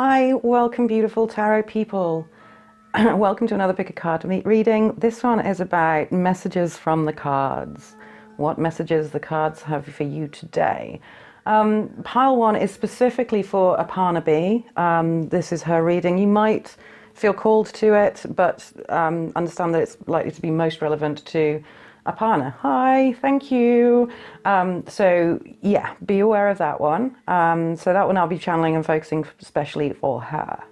Hi, welcome beautiful tarot people. Welcome to another pick a card reading. This one is about messages from the cards. What messages the cards have for you today. Pile one is specifically for Aparna B. This is her reading. You might feel called to it, but understand that it's likely to be most relevant to Aparna. Hi, thank you. So yeah, be aware of that one. So that one I'll be channeling and focusing especially for her,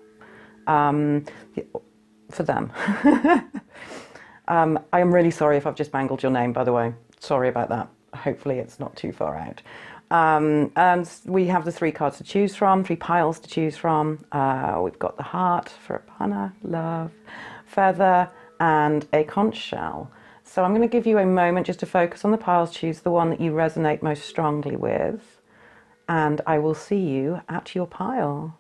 for them. I am really sorry if I've just mangled your name, by the way. Sorry about that. Hopefully it's not too far out. And we have the three cards to choose from, three piles to choose from. We've got the heart for Aparna, love, feather, and a conch shell. So I'm going to give you a moment just to focus on the piles, choose the one that you resonate most strongly with, and I will see you at your pile.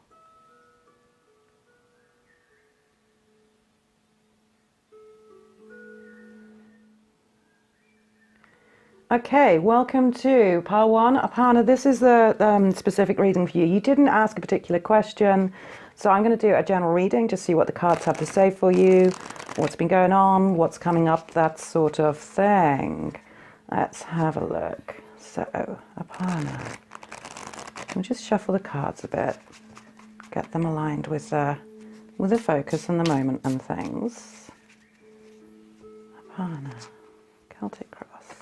Okay, welcome to pile one. Aparna, this is the specific reading for you. You didn't ask a particular question, so I'm going to do a general reading to see what the cards have to say for you, what's been going on, what's coming up, that sort of thing. Let's have a look. So, Aparna, we'll just shuffle the cards a bit, get them aligned with the focus and the moment and things. Aparna, Celtic Cross.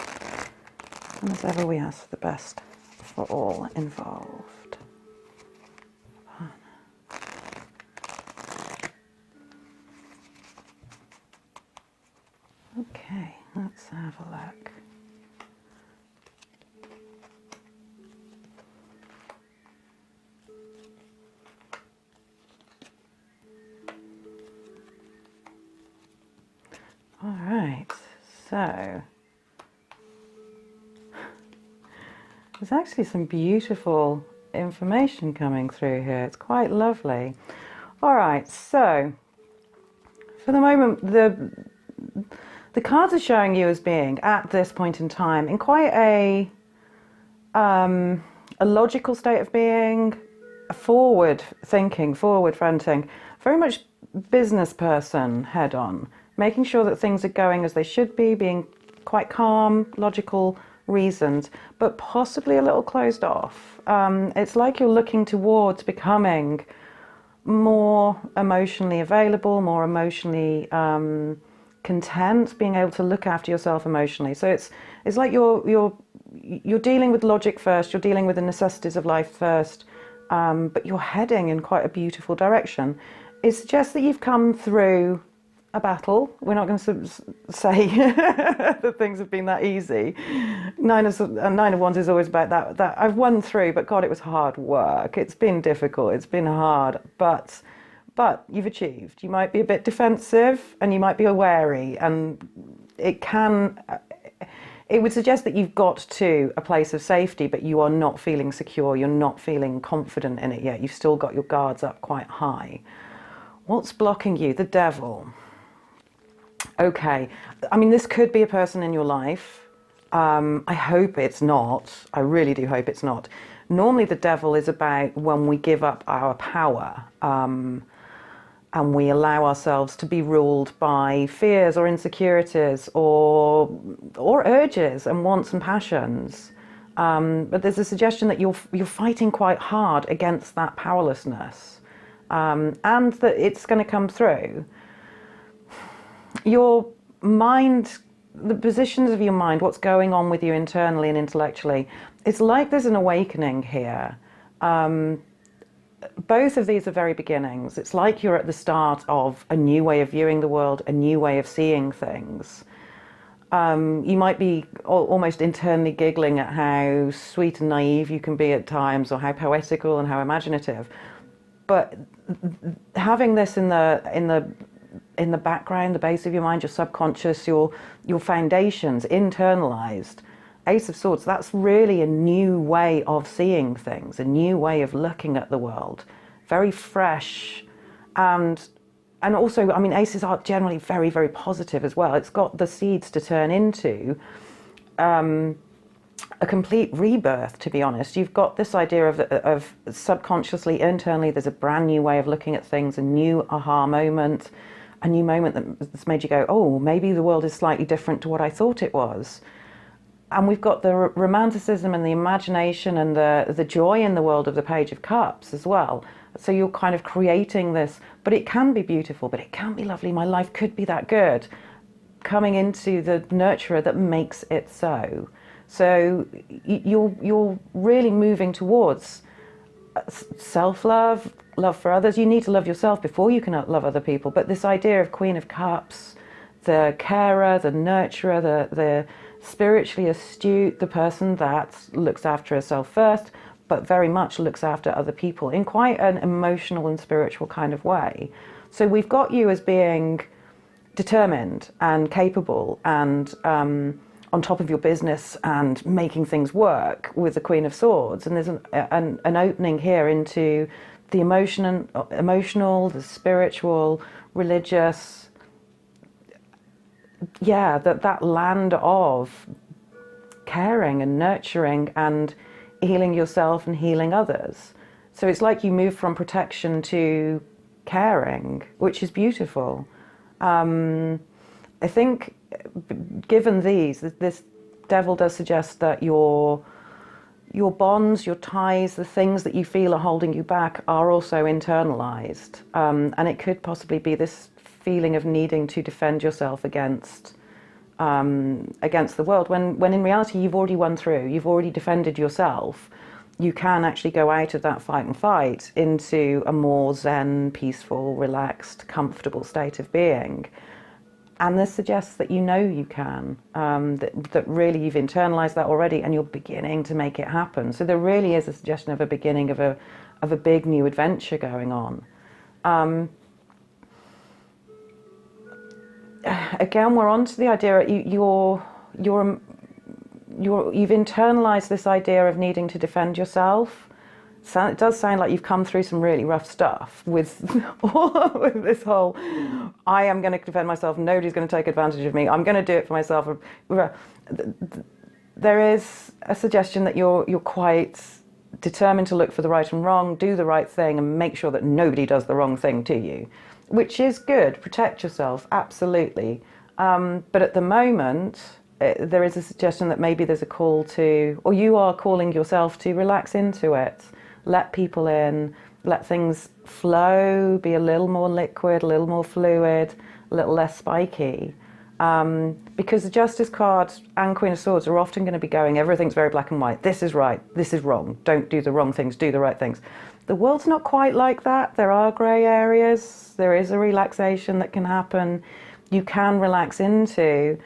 And as ever, we ask for the best for all involved. Okay, let's have a look. All right, so there's actually some beautiful information coming through here. It's quite lovely. All right, so for the moment, the cards are showing you as being at this point in time in quite a logical state of being, a forward thinking, forward fronting, very much business person head on, making sure that things are going as they should be, being quite calm, logical, reasons, but possibly a little closed off. It's like you're looking towards becoming more emotionally available, more emotionally content, being able to look after yourself emotionally. So it's like you're dealing with logic first, you're dealing with the necessities of life first, but you're heading in quite a beautiful direction. It suggests that you've come through a battle. We're not going to say that things have been that easy. Nine of Wands is always about that I've won through, but God, it was hard work. It's been difficult. It's been hard, but you've achieved. You might be a bit defensive and you might be wary, and it would suggest that you've got to a place of safety, but you are not feeling secure. You're not feeling confident in it yet. You've still got your guards up quite high. What's blocking you? The devil. Okay, I mean, this could be a person in your life. I hope it's not. I really do hope it's not. Normally the devil is about when we give up our power and we allow ourselves to be ruled by fears or insecurities or urges and wants and passions. But there's a suggestion that you're fighting quite hard against that powerlessness, and that it's going to come through. Your mind, the positions of your mind, what's going on with you internally and intellectually, it's like there's an awakening here. Both of these are very beginnings. It's like you're at the start of a new way of viewing the world, a new way of seeing things. You might be almost internally giggling at how sweet and naive you can be at times, or how poetical and how imaginative. But having this in the background, the base of your mind, your subconscious, your foundations, internalized, Ace of Swords, that's really a new way of seeing things, a new way of looking at the world, very fresh. And also, I mean, aces are generally very, very positive as well. It's got the seeds to turn into a complete rebirth, to be honest. You've got this idea of subconsciously, internally, there's a brand new way of looking at things, a new aha moment, a new moment that's made you go, oh, maybe the world is slightly different to what I thought it was. And we've got the romanticism and the imagination and the joy in the world of the Page of Cups as well. So you're kind of creating this, but it can be beautiful, but it can be lovely. My life could be that good. Coming into the nurturer that makes it so. So you're really moving towards self-love, love for others. You need to love yourself before you can love other people. But this idea of Queen of Cups, the carer, the nurturer, the spiritually astute, the person that looks after herself first, but very much looks after other people in quite an emotional and spiritual kind of way. So we've got you as being determined and capable and on top of your business and making things work with the Queen of Swords. And there's an opening here into the emotional, the spiritual, religious, that land of caring and nurturing and healing yourself and healing others. So it's like you move from protection to caring, which is beautiful. I think given this devil does suggest that your bonds, your ties, the things that you feel are holding you back are also internalized. And it could possibly be this feeling of needing to defend yourself against the world, when in reality you've already won through, you've already defended yourself. You can actually go out of that fight and fight into a more zen, peaceful, relaxed, comfortable state of being. And this suggests that you can, that really you've internalized that already and you're beginning to make it happen. So there really is a suggestion of a beginning of a big new adventure going on. Again, we're on to the idea you've internalized this idea of needing to defend yourself. So it does sound like you've come through some really rough stuff with this whole, I am going to defend myself, nobody's going to take advantage of me, I'm going to do it for myself. There is a suggestion that you're quite determined to look for the right and wrong, do the right thing, and make sure that nobody does the wrong thing to you. Which is good, protect yourself, absolutely. But at the moment, there is a suggestion that maybe there's a call to, or you are calling yourself to relax into it. Let people in, let things flow, be a little more liquid, a little more fluid, a little less spiky. Because the Justice card and Queen of Swords are often going to be going, everything's very black and white. This is right, this is wrong. Don't do the wrong things, do the right things. The world's not quite like that. There are grey areas. There is a relaxation that can happen. You can relax into,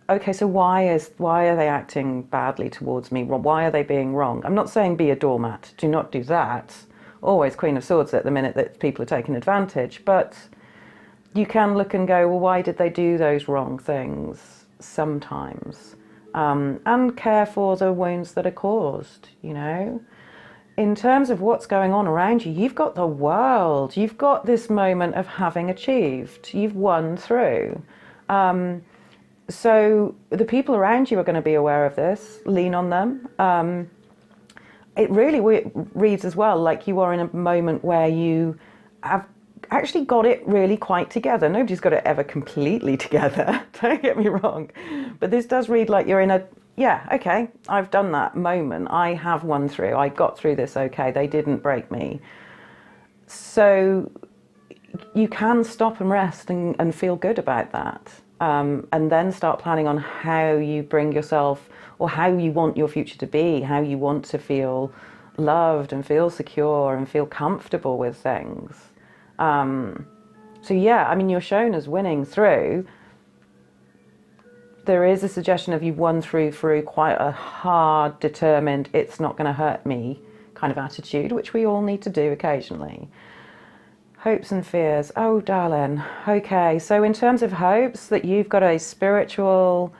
okay, so why are they acting badly towards me? Why are they being wrong? I'm not saying be a doormat. Do not do that. Always Queen of Swords at the minute that people are taking advantage. But you can look and go, well, why did they do those wrong things sometimes? And care for the wounds that are caused, In terms of what's going on around you, you've got the world. You've got this moment of having achieved. You've won through. So the people around you are going to be aware of this. Lean on them. It really reads as well like you are in a moment where you have actually got it really quite together. Nobody's got it ever completely together. Don't get me wrong. But this does read like you're in a, okay, I've done that moment. I have won through. I got through this okay. They didn't break me. So you can stop and rest and feel good about that. And then start planning on how you bring yourself, or how you want your future to be, how you want to feel loved and feel secure and feel comfortable with things. So you're shown as winning through. There is a suggestion of you've won through quite a hard, determined, it's not going to hurt me kind of attitude, which we all need to do occasionally. Hopes and fears. Oh, darling. Okay, so in terms of hopes, that you've got a spiritual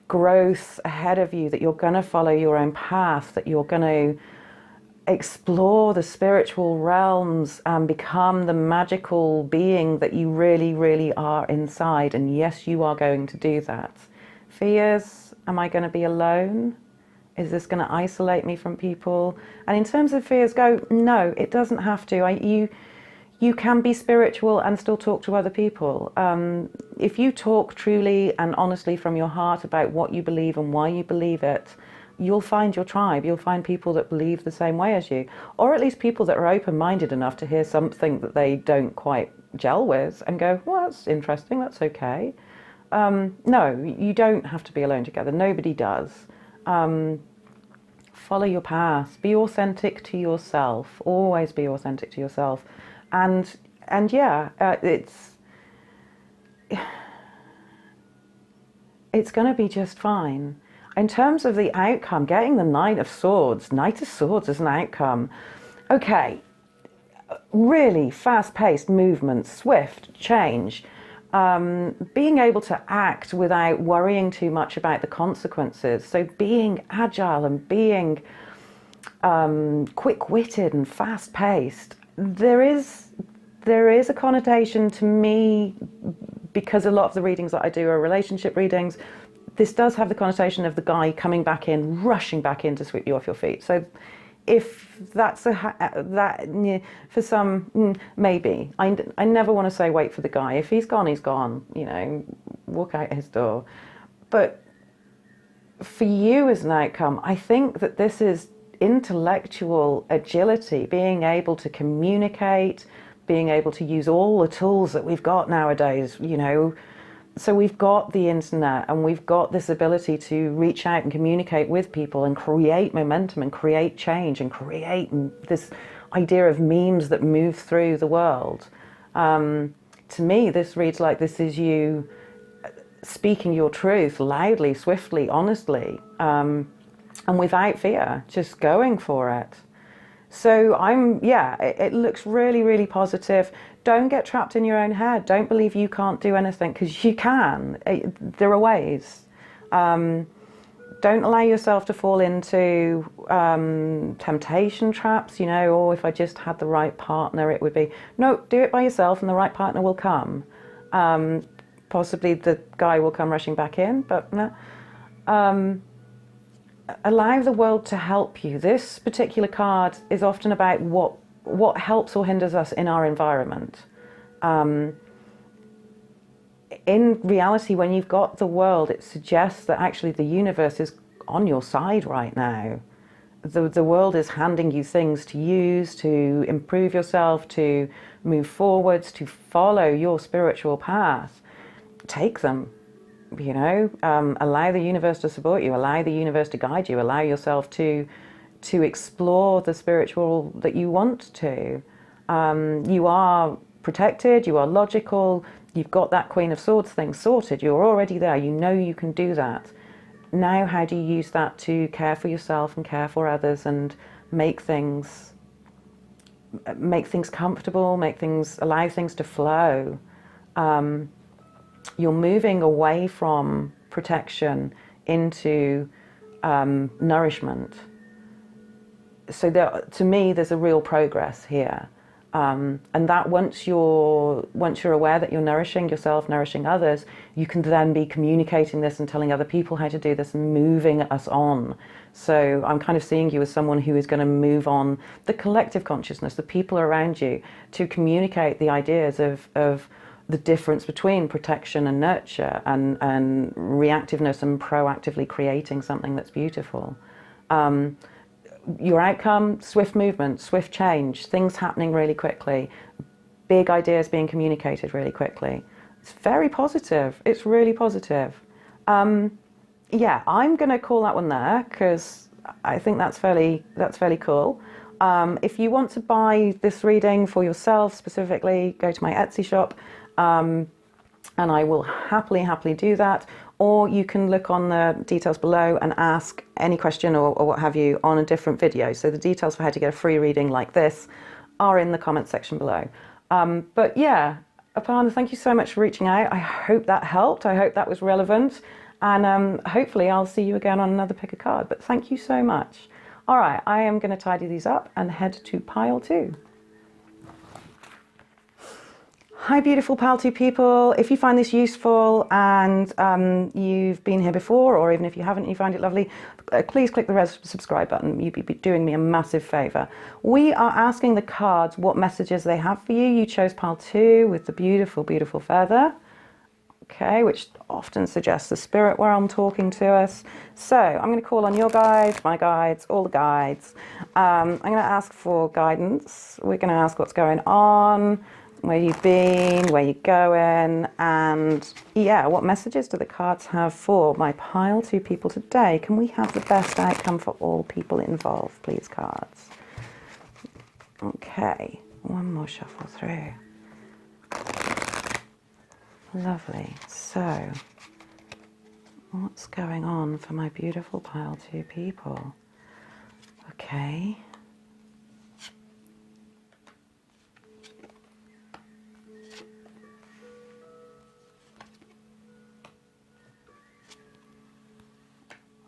growth ahead of you, that you're going to follow your own path, that you're going to explore the spiritual realms and become the magical being that you really, really are inside. And yes, you are going to do that. Fears, am I going to be alone? Is this going to isolate me from people? And in terms of fears, go, no, it doesn't have to. You can be spiritual and still talk to other people. If you talk truly and honestly from your heart about what you believe and why you believe it, you'll find your tribe. You'll find people that believe the same way as you, or at least people that are open-minded enough to hear something that they don't quite gel with and go, well, that's interesting, that's okay. No, you don't have to be alone together. Nobody does. Follow your path. Be authentic to yourself. Always be authentic to yourself. And yeah, it's going to be just fine. In terms of the outcome, getting the Knight of Swords as an outcome. Okay, really fast-paced movement, swift change. Being able to act without worrying too much about the consequences. So being agile and being quick-witted and fast-paced. There is a connotation to me, because a lot of the readings that I do are relationship readings. This does have the connotation of the guy coming back in, rushing back in to sweep you off your feet. So if that's for some, maybe. I never want to say wait for the guy. If he's gone, he's gone. You know, walk out his door. But for you as an outcome, I think that this is intellectual agility, being able to communicate, being able to use all the tools that we've got nowadays, you know. So we've got the internet and we've got this ability to reach out and communicate with people and create momentum and create change and create this idea of memes that move through the world. To me, this reads like this is you speaking your truth loudly, swiftly, honestly, and without fear, just going for it. So it looks really, really positive. Don't get trapped in your own head. Don't believe you can't do anything, because you can. There are ways. Don't allow yourself to fall into temptation traps, you know, or if I just had the right partner, it would be. No, do it by yourself and the right partner will come. Possibly the guy will come rushing back in, but no. Allow the world to help you. This particular card is often about what helps or hinders us in our environment. In reality, when you've got the world, it suggests that actually the universe is on your side right now. The world is handing you things to use, to improve yourself, to move forwards, to follow your spiritual path. Take them. You know, allow the universe to support you, allow the universe to guide you, allow yourself to explore the spiritual that you want to. You are protected, you are logical, you've got that Queen of Swords thing sorted, you're already there, you know you can do that. Now how do you use that to care for yourself and care for others and make things comfortable, allow things to flow. You're moving away from protection into nourishment. So to me, there's a real progress here. And that once you're aware that you're nourishing yourself, nourishing others, you can then be communicating this and telling other people how to do this and moving us on. So I'm kind of seeing you as someone who is going to move on the collective consciousness, the people around you, to communicate the ideas of the difference between protection and nurture and reactiveness and proactively creating something that's beautiful. Your outcome, swift movement, swift change, things happening really quickly, big ideas being communicated really quickly. It's very positive. It's really positive. Yeah, I'm going to call that one there because I think that's fairly cool. If you want to buy this reading for yourself specifically, go to my Etsy shop. And I will happily do that, or you can look on the details below and ask any question or what have you on a different video. So the details for how to get a free reading like this are in the comment section below. But yeah, Aparna, thank you so much for reaching out. I hope that helped. I hope that was relevant, and hopefully I'll see you again on another pick a card. But thank you so much. All right, I am going to tidy these up and head to pile 2. Hi, beautiful Pile 2 people. If you find this useful and you've been here before, or even if you haven't and you find it lovely, please click the subscribe button. You'd be doing me a massive favour. We are asking the cards what messages they have for you. You chose Pile 2 with the beautiful, beautiful feather. Okay, which often suggests the spirit realm talking to us. So I'm going to call on your guides, my guides, all the guides. I'm going to ask for guidance. We're going to ask what's going on, where you've been, where you're going, and yeah, what messages do the cards have for my Pile 2 people today? Can we have the best outcome for all people involved, please, cards? Okay, one more shuffle through. Lovely. So, what's going on for my beautiful Pile 2 people? Okay.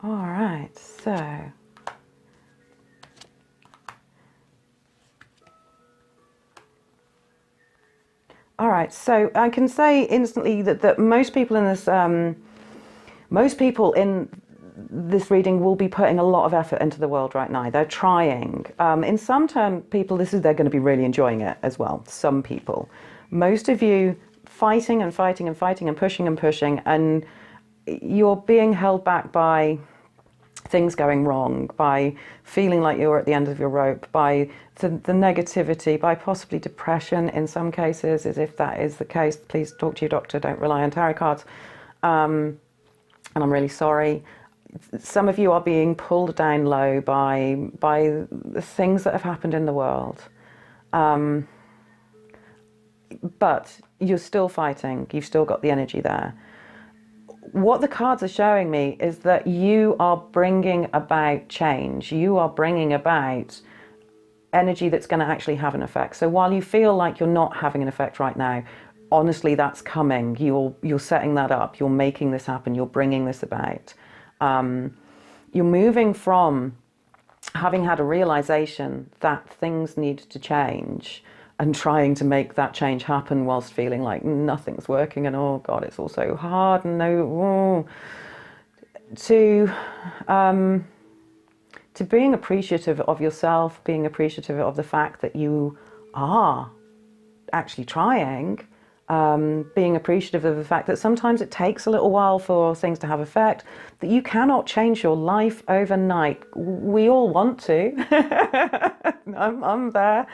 All right, so I can say instantly that most people in this reading will be putting a lot of effort into the world right now. They're trying. In some people, they're going to be really enjoying it as well. Some people, most of you, fighting and fighting and fighting and pushing, and you're being held back by things going wrong, by feeling like you're at the end of your rope, by the negativity, by possibly depression in some cases. As if that is the case, please talk to your doctor, don't rely on tarot cards. And I'm really sorry. Some of you are being pulled down low by the things that have happened in the world. But you're still fighting, you've still got the energy there. What the cards are showing me is that you are bringing about change. You are bringing about energy that's going to actually have an effect. So while you feel like you're not having an effect right now, honestly, that's coming. You're setting that up. You're making this happen. You're bringing this about. You're moving from having had a realization that things need to change and trying to make that change happen whilst feeling like nothing's working and oh God, it's all so hard and to being appreciative of yourself, being appreciative of the fact that you are actually trying, being appreciative of the fact that sometimes it takes a little while for things to have effect, that you cannot change your life overnight. We all want to. I'm there.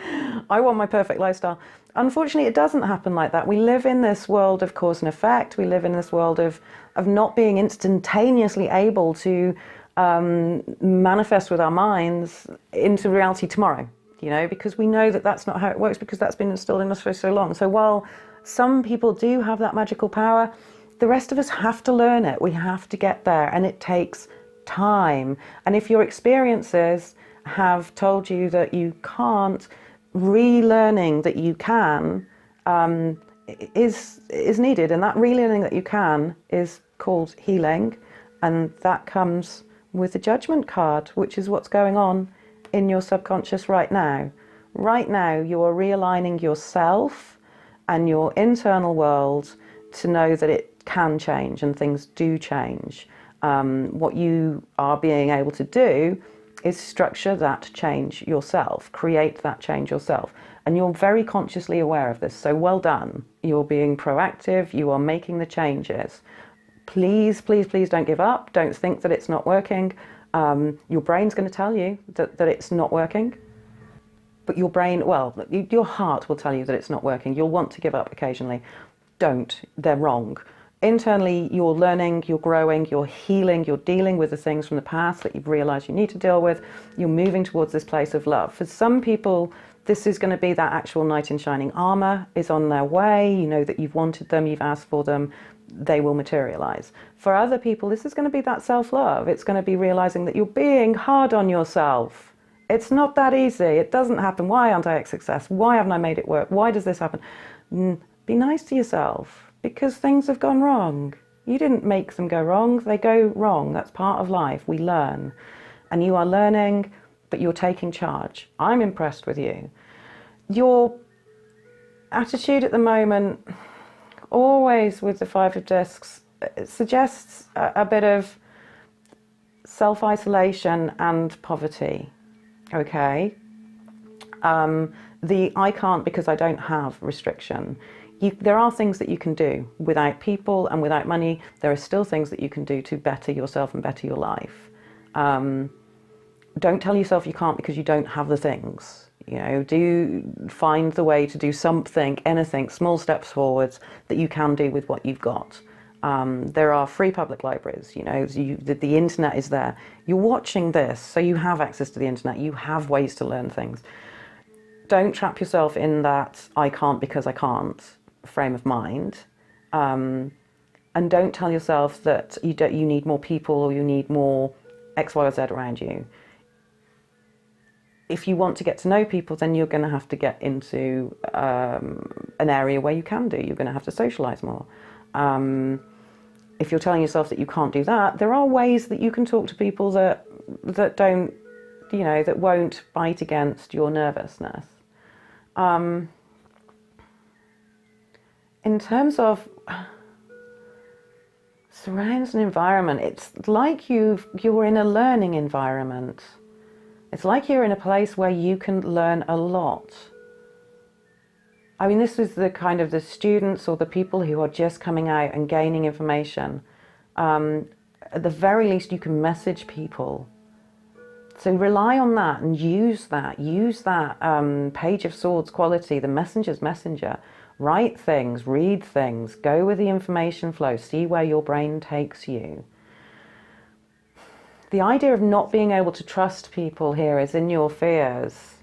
I want my perfect lifestyle. Unfortunately, it doesn't happen like that. We live in this world of cause and effect. We live in this world of not being instantaneously able to manifest with our minds into reality tomorrow, because we know that that's not how it works, because that's been instilled in us for so long. So while some people do have that magical power, the rest of us have to learn it. We have to get there, and it takes time. And if your experiences have told you that you can't, relearning that you can is needed, and that relearning that you can is called healing, and that comes with the Judgment card, which is what's going on in your subconscious right now. Right now, you are realigning yourself and your internal world to know that it can change and things do change. What you are being able to do is structure that change yourself, create that change yourself. And you're very consciously aware of this, so well done. You're being proactive, you are making the changes. Please, please, please don't give up. Don't think that it's not working. Your brain's going to tell you that it's not working. But your brain, your heart will tell you that it's not working. You'll want to give up occasionally. Don't. They're wrong. Internally, you're learning, you're growing, you're healing, you're dealing with the things from the past that you've realized you need to deal with. You're moving towards this place of love. For some people, this is going to be that actual knight in shining armor is on their way. You know that you've wanted them, you've asked for them, they will materialize. For other people, this is going to be that self-love. It's going to be realizing that you're being hard on yourself. It's not that easy. It doesn't happen. Why aren't I a success? Why haven't I made it work? Why does this happen? Be nice to yourself, because things have gone wrong. You didn't make them go wrong. They go wrong. That's part of life. We learn. And you are learning, but you're taking charge. I'm impressed with you. You're attitude at the moment, always with the Five of Discs, it suggests a bit of self-isolation and poverty. Okay. The I can't because I don't have restriction. There are things that you can do without people and without money. There are still things that you can do to better yourself and better your life. Don't tell yourself you can't because you don't have the things. Do find the way to do something, anything, small steps forwards that you can do with what you've got. There are free public libraries, the internet is there. You're watching this, so you have access to the internet. You have ways to learn things. Don't trap yourself in that I can't because I can't frame of mind. And don't tell yourself that you need more people or you need more X, Y, or Z around you. If you want to get to know people, then you're going to have to get into an area where you can do. You're going to have to socialize more. If you're telling yourself that you can't do that, there are ways that you can talk to people that don't, that won't bite against your nervousness. In terms of surrounds and environment, it's like you're in a learning environment. It's like you're in a place where you can learn a lot. I mean, this is the kind of the students or the people who are just coming out and gaining information. At the very least, you can message people. So rely on that and use that. Page of Swords quality, the messenger's messenger. Write things, read things, go with the information flow, see where your brain takes you. The idea of not being able to trust people here is in your fears.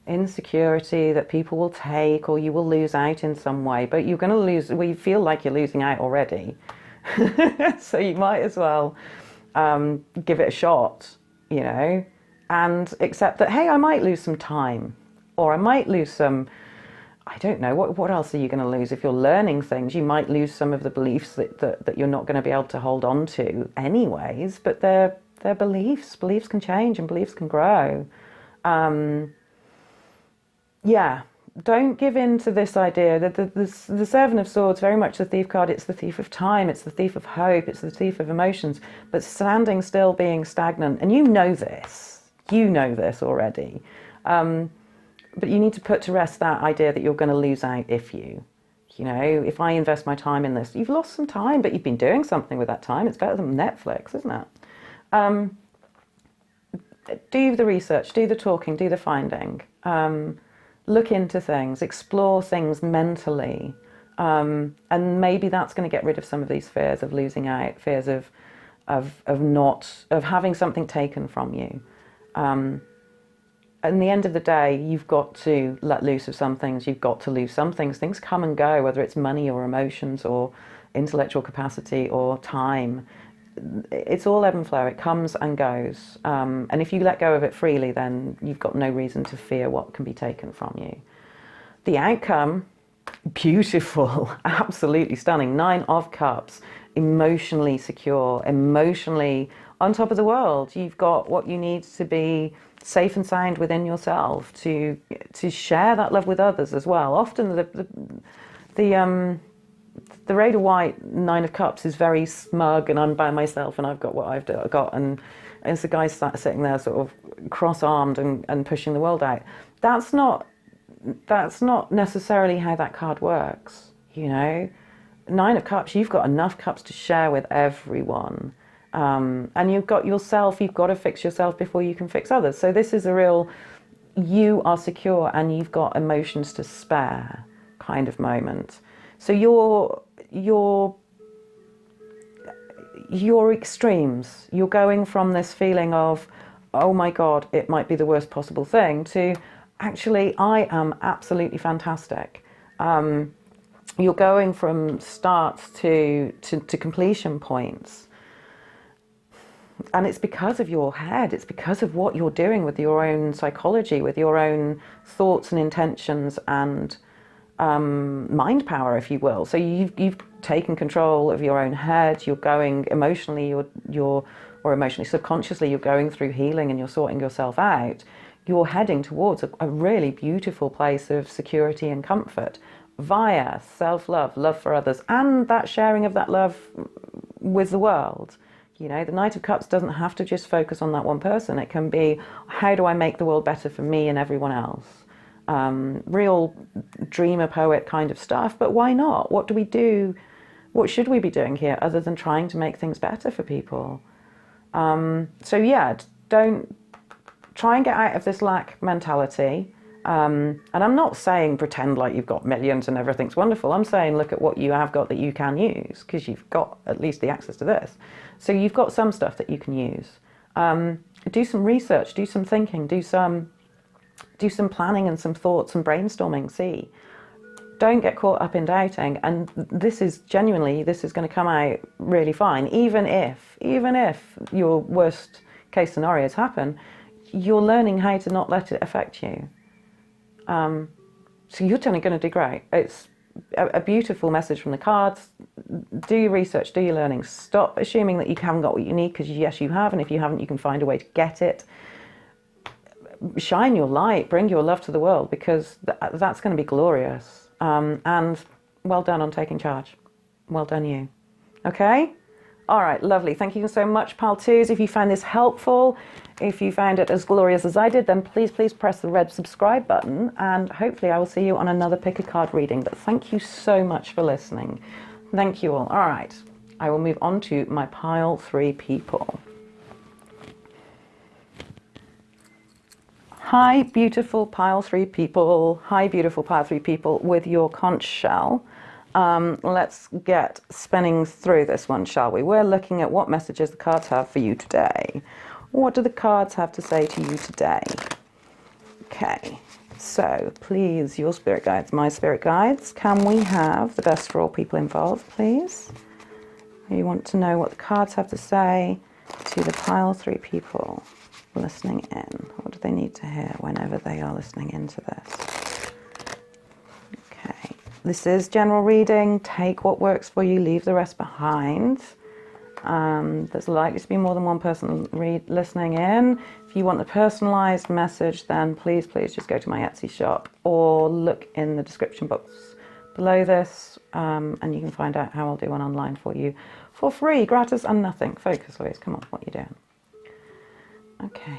Insecurity that people will take or you will lose out in some way, but you're going to lose, well, you feel like you're losing out already. So you might as well give it a shot, and accept that, hey, I might lose some time, or I might lose some, I don't know, what else are you going to lose? If you're learning things, you might lose some of the beliefs that you're not going to be able to hold on to anyways, but they're beliefs. Beliefs can change and beliefs can grow. Don't give in to this idea that the Seven of Swords, very much the thief card, it's the thief of time, it's the thief of hope, it's the thief of emotions, but standing still, being stagnant, and you know this already. But you need to put to rest that idea that you're going to lose out if I invest my time in this, you've lost some time, but you've been doing something with that time. It's better than Netflix, isn't it? Do the research, do the talking, do the finding. Look into things, explore things mentally, and maybe that's going to get rid of some of these fears of losing out, fears of having something taken from you. At the end of the day, you've got to let loose of some things. You've got to lose some things. Things come and go, whether it's money or emotions or intellectual capacity or time. It's all ebb and flow. It comes and goes. And if you let go of it freely, then you've got no reason to fear what can be taken from you. The outcome, beautiful, absolutely stunning. 9 of Cups, emotionally secure, emotionally on top of the world. You've got what you need to be safe and sound within yourself, to share that love with others as well. Often the Raid of White, 9 of Cups, is very smug and I'm by myself and I've got what I've got, and it's the guy sitting there sort of cross-armed and pushing the world out. That's not necessarily how that card works, 9 of Cups, you've got enough cups to share with everyone. And you've got yourself, you've got to fix yourself before you can fix others. So this is a real, you are secure and you've got emotions to spare kind of moment. So your extremes, you're going from this feeling of, oh my God, it might be the worst possible thing, to actually, I am absolutely fantastic. You're going from starts to completion points. And it's because of your head, it's because of what you're doing with your own psychology, with your own thoughts and intentions and mind power, if you will. So you've taken control of your own head, you're going emotionally, or emotionally, subconsciously, you're going through healing and you're sorting yourself out. you're heading towards a really beautiful place of security and comfort via self-love, love for others, and that sharing of that love with the world. You know, the Knight of Cups doesn't have to just focus on that one person. It can be, how do I make the world better for me and everyone else? Real dreamer poet kind of stuff, but why not? What do we do? What should we be doing here other than trying to make things better for people? So yeah, don't try and get out of this lack mentality. And I'm not saying pretend like you've got millions and everything's wonderful. I'm saying look at what you have got that you can use, because you've got at least the access to this. So you've got some stuff that you can use. Do some research, do some thinking, do some planning and some thoughts and brainstorming. See, don't get caught up in doubting. And this is going to come out really fine. Even if your worst case scenarios happen, you're learning how to not let it affect you. So you're going to do great. It's a beautiful message from the cards. Do your research, do your learning. Stop assuming that you haven't got what you need, because yes, you have, and if you haven't, you can find a way to get it. Shine your light, bring your love to the world, because that's going to be glorious. And well done on taking charge. Well done you. Okay? All right, lovely. Thank you so much, Pile 2s. If you found this helpful, if you found it as glorious as I did, then please press the red subscribe button, and hopefully I will see you on another pick a card reading. But thank you so much for listening. Thank you all. All right, I will move on to my Pile 3 people. Hi, beautiful Pile 3 people. Hi, beautiful Pile 3 people with your conch shell. Let's get spinning through this one, shall we? We're looking at what messages the cards have for you today. What do the cards have to say to you today? Okay, so please, your spirit guides, my spirit guides, can we have the best for all people involved, please? You want to know what the cards have to say to the Pile 3 people listening in. What do they need to hear whenever they are listening into this? Okay, this is general reading. Take what works for you, leave the rest behind. There's likely to be more than one person listening in. If you want the personalized message, then please just go to my Etsy shop or look in the description box below this, and you can find out how I'll do one online for you for free, gratis and nothing. Focus, Louise, come on, what are you doing? Okay.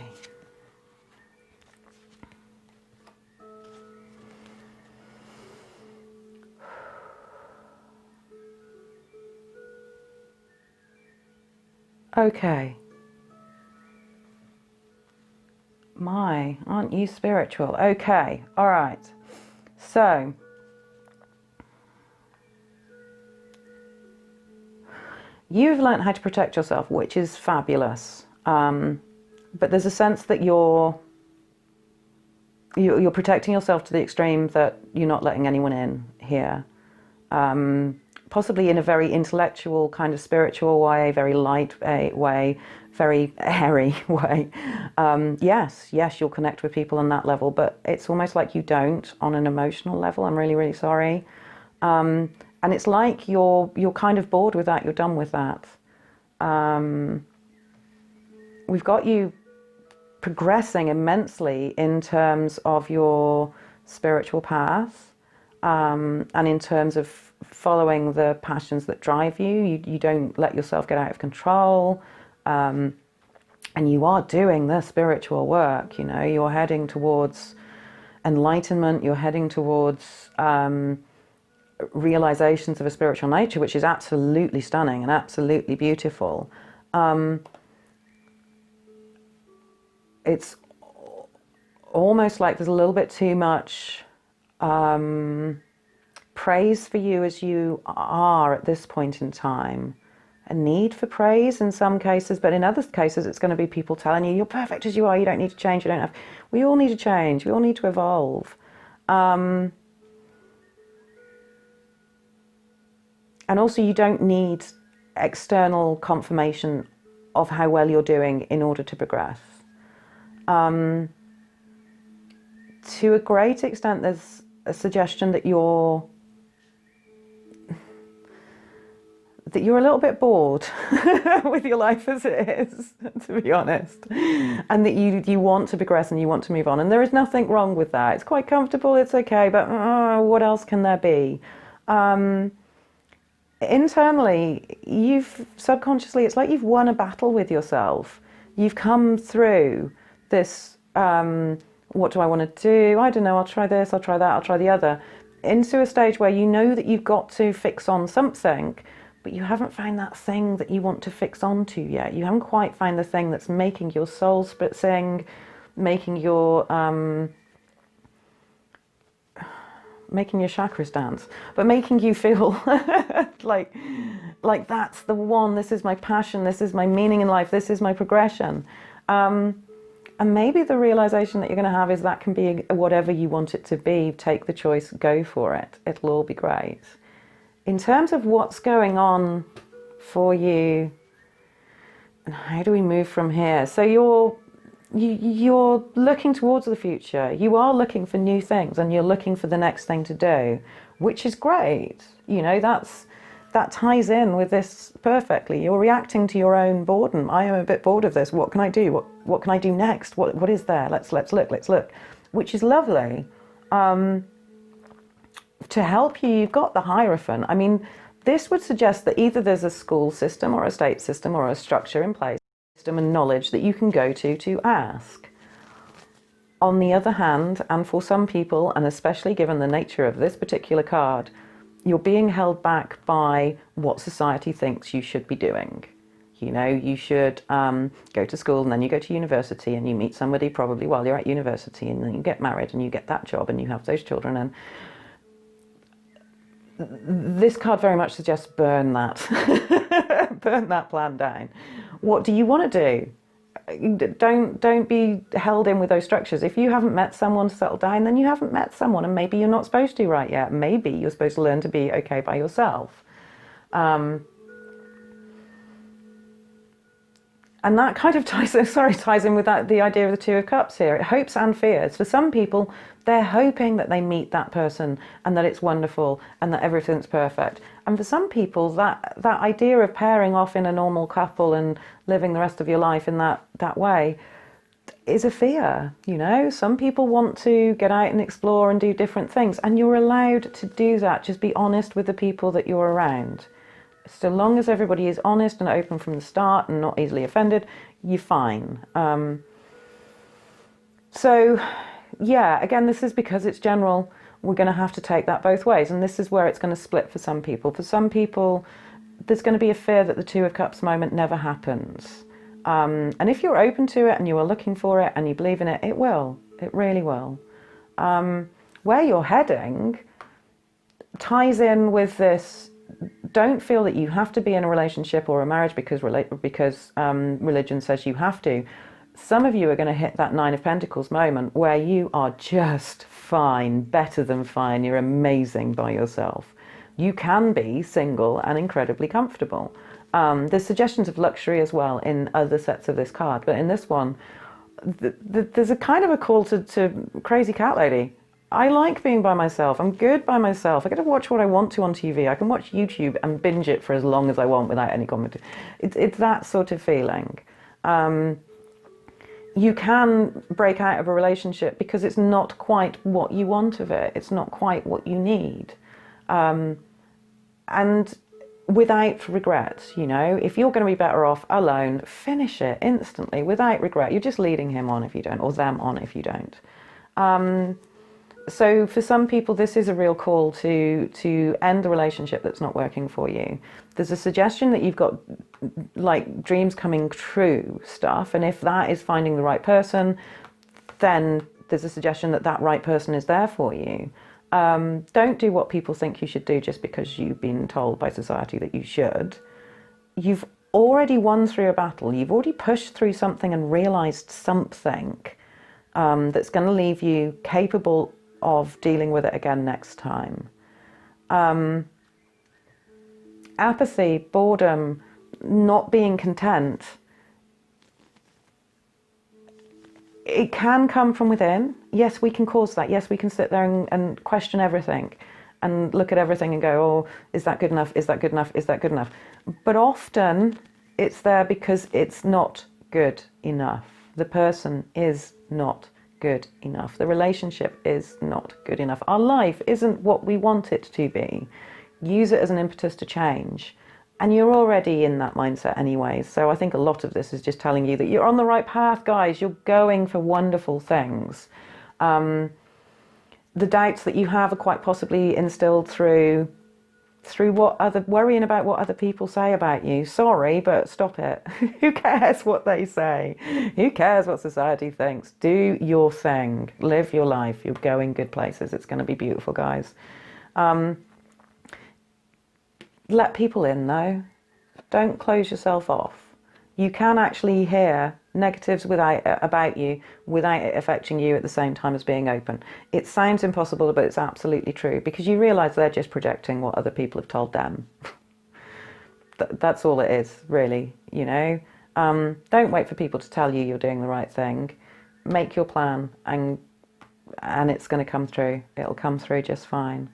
Okay. My, aren't you spiritual? Okay, all right. So, you've learned how to protect yourself, which is fabulous. But there's a sense that you're protecting yourself to the extreme that you're not letting anyone in here. Possibly in a very intellectual, kind of spiritual way, very light way, very airy way. Yes, you'll connect with people on that level, but it's almost like you don't on an emotional level. I'm really, really sorry. And it's like you're kind of bored with that. You're done with that. We've got you progressing immensely in terms of your spiritual path, and in terms of following the passions that drive you. You don't let yourself get out of control, and you are doing the spiritual work. You know, you're heading towards enlightenment, you're heading towards realizations of a spiritual nature, which is absolutely stunning and absolutely beautiful. It's almost like there's a little bit too much praise for you as you are at this point in time. A need for praise in some cases, but in other cases it's going to be people telling you, you're perfect as you are, you don't need to change, you don't have... We all need to change, we all need to evolve. And also you don't need external confirmation of how well you're doing in order to progress. To a great extent, there's a suggestion that that you're a little bit bored with your life as it is, to be honest, and that you want to progress and you want to move on. And there is nothing wrong with that. It's quite comfortable, it's okay, but what else can there be? Internally, you've subconsciously, it's like you've won a battle with yourself. You've come through this, what do I want to do? I don't know, I'll try this, I'll try that, I'll try the other, into a stage where you know that you've got to fix on something, but you haven't found that thing that you want to fix onto yet. You haven't quite found the thing that's making your soul split sing, making your chakras dance, but making you feel like that's the one. This is my passion. This is my meaning in life. This is my progression. And maybe the realization that you're going to have is that can be whatever you want it to be. Take the choice, go for it. It'll all be great. In terms of what's going on for you, and how do we move from here? So you're looking towards the future. You are looking for new things, and you're looking for the next thing to do, which is great. You know, that ties in with this perfectly. You're reacting to your own boredom. I am a bit bored of this. What can I do? What can I do next? What is there? Let's look, which is lovely. To help you, you've got the Hierophant. I mean, this would suggest that either there's a school system or a state system or a structure in place, system and knowledge that you can go to ask. On the other hand, and for some people, and especially given the nature of this particular card, you're being held back by what society thinks you should be doing. You know, you should go to school, and then you go to university, and you meet somebody probably while you're at university, and then you get married, and you get that job, and you have those children. And this card very much suggests burn that. Burn that plan down. What do you want to do? Don't be held in with those structures. If you haven't met someone to settle down, then you haven't met someone, and maybe you're not supposed to right yet. Maybe you're supposed to learn to be okay by yourself. And that kind of ties in with the idea of the Two of Cups here. Hopes and fears. For some people, they're hoping that they meet that person and that it's wonderful and that everything's perfect. And for some people, that idea of pairing off in a normal couple and living the rest of your life in that way is a fear, you know? Some people want to get out and explore and do different things, and you're allowed to do that. Just be honest with the people that you're around. So long as everybody is honest and open from the start and not easily offended, you're fine. So, yeah, again, this is because it's general. We're going to have to take that both ways. And this is where it's going to split for some people. For some people, there's going to be a fear that the Two of Cups moment never happens. And if you're open to it and you are looking for it and you believe in it, it will. It really will. Where you're heading ties in with this. Don't feel that you have to be in a relationship or a marriage because religion says you have to. Some of you are going to hit that Nine of Pentacles moment where you are just fine, better than fine. You're amazing by yourself. You can be single and incredibly comfortable. There's suggestions of luxury as well in other sets of this card, but in this one, there's a kind of a call to crazy cat lady. I like being by myself. I'm good by myself. I get to watch what I want to on TV. I can watch YouTube and binge it for as long as I want without any comment. It's that sort of feeling. You can break out of a relationship because it's not quite what you want of it. It's not quite what you need. And without regret, you know, if you're going to be better off alone, finish it instantly without regret. You're just leading him on if you don't, or them on if you don't. So for some people, this is a real call to end the relationship that's not working for you. There's a suggestion that you've got like dreams coming true stuff, and if that is finding the right person, then there's a suggestion that that right person is there for you. Don't do what people think you should do just because you've been told by society that you should. You've already won through a battle. You've already pushed through something and realized something that's going to leave you capable of dealing with it again next time. Apathy, boredom, not being content, it can come from within. Yes, we can cause that. Yes, we can sit there and question everything. and look at everything and go, oh, is that good enough? Is that good enough? Is that good enough? But often it's there because it's not good enough. The person is not good enough. The relationship is not good enough. Our life isn't what we want it to be. Use it as an impetus to change. And you're already in that mindset anyway. So I think a lot of this is just telling you that you're on the right path, guys. You're going for wonderful things. The doubts that you have are quite possibly instilled through worrying about what other people say about you. Sorry, but stop it. Who cares what they say? Who cares what society thinks? Do your thing. Live your life. You're going good places. It's going to be beautiful, guys. Let people in, though. Don't close yourself off. You can actually hear negatives about you without it affecting you at the same time as being open. It sounds impossible, but it's absolutely true, because you realise they're just projecting what other people have told them. That's all it is, really, you know. Don't wait for people to tell you you're doing the right thing. Make your plan, and it's going to come through. It'll come through just fine.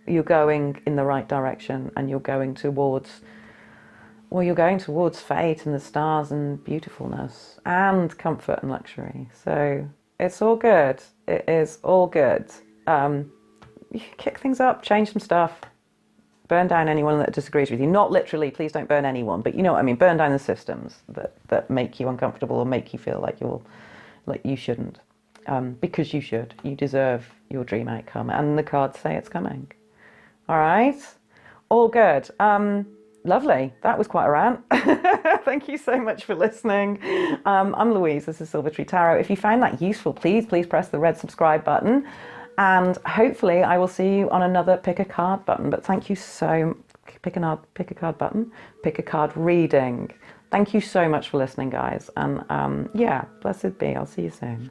You're going in the right direction, and you're going towards fate and the stars and beautifulness and comfort and luxury. So it's all good. It is all good. You can kick things up, change some stuff, burn down anyone that disagrees with you. Not literally, please don't burn anyone, but you know what I mean. Burn down the systems that make you uncomfortable or make you feel like you shouldn't. Because you should. You deserve your dream outcome, and the cards say it's coming. All right? All good. Lovely. That was quite a rant. Thank you so much for listening. I'm Louise. This is Silver Tree Tarot. If you found that useful, please press the red subscribe button. And hopefully I will see you on another pick a card button. But thank you so pick a card reading. Thank you so much for listening, guys. And yeah, blessed be. I'll see you soon.